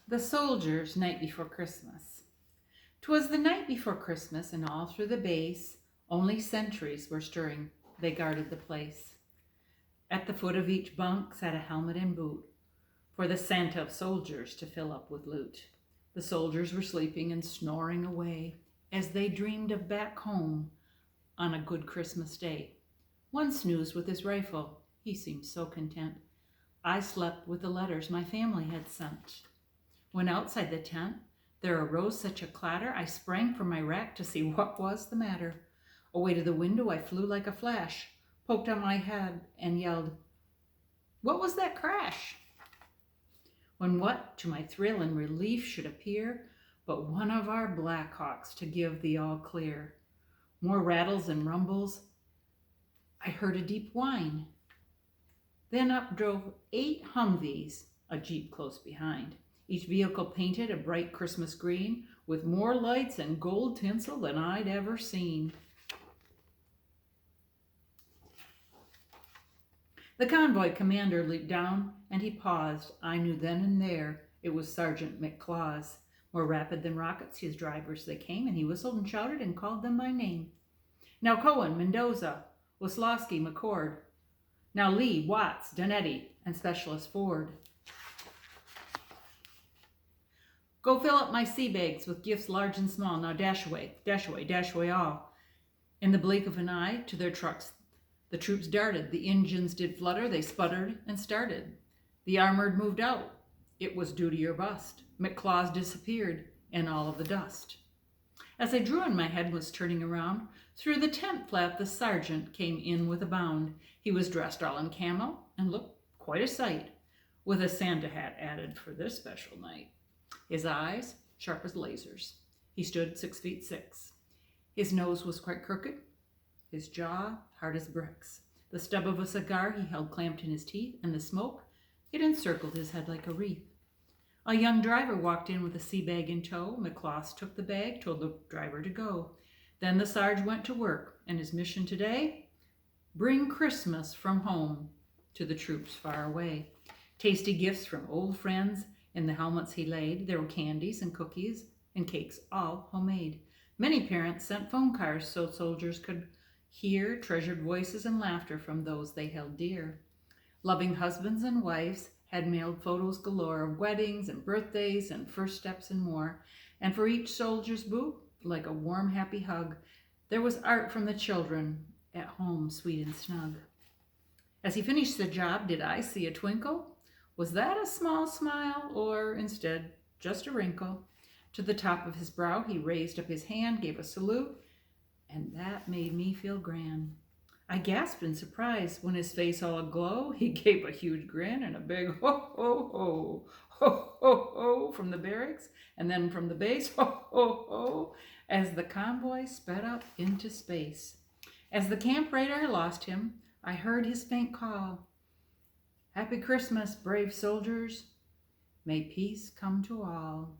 The soldiers' night before Christmas. 'Twas the night before Christmas, and all through the base only sentries were stirring. They guarded the place. At the foot of each bunk sat a helmet and boot, for the Santa of soldiers to fill up with loot. The soldiers were sleeping and snoring away as they dreamed of back home on a good Christmas day. One snoozed with his rifle. He seemed so content. I slept with the letters my family had sent. When outside the tent there arose such a clatter, I sprang from my rack to see what was the matter. Away to the window I flew like a flash, poked on my head and yelled, "What was that crash?" When what to my thrill and relief should appear but one of our Blackhawks to give the all clear. More rattles and rumbles. I heard a deep whine. Then up drove 8 Humvees, a Jeep close behind. Each vehicle painted a bright Christmas green with more lights and gold tinsel than I'd ever seen. The convoy commander leaped down and he paused. I knew then and there it was Sergeant McClaus. More rapid than rockets, his drivers they came, and he whistled and shouted and called them by name. Now Cohen, Mendoza, Wislowski, McCord. Now Lee, Watts, Donetti, and Specialist Ford. Go fill up my sea bags with gifts large and small. Now dash away, dash away, dash away all. In the blink of an eye, to their trucks the troops darted. The engines did flutter, they sputtered and started. The armored moved out. It was duty or bust. McClaus disappeared in all of the dust. As I drew in, my head was turning around. Through the tent flap the sergeant came in with a bound. He was dressed all in camo and looked quite a sight, with a Santa hat added for this special night. His eyes sharp as lasers. He stood 6'6". His nose was quite crooked, his jaw hard as bricks. The stub of a cigar he held clamped in his teeth, and the smoke, it encircled his head like a wreath. A young driver walked in with a sea bag in tow. McClaus took the bag, told the driver to go. Then the Sarge went to work, and his mission today, bring Christmas from home to the troops far away. Tasty gifts from old friends in the helmets he laid. There were candies and cookies and cakes, all homemade. Many parents sent phone cars so soldiers could hear treasured voices and laughter from those they held dear. Loving husbands and wives had mailed photos galore of weddings and birthdays and first steps and more. And for each soldier's boot, like a warm, happy hug, there was art from the children at home, sweet and snug. As he finished the job, did I see a twinkle? Was that a small smile, or instead just a wrinkle? To the top of his brow he raised up his hand, gave a salute, and that made me feel grand. I gasped in surprise. When his face all aglow, he gave a huge grin and a big ho, ho, ho, ho, ho, ho from the barracks, and then from the base, ho, ho, ho, as the convoy sped up into space. As the camp radar lost him, I heard his faint call. Happy Christmas, brave soldiers. May peace come to all.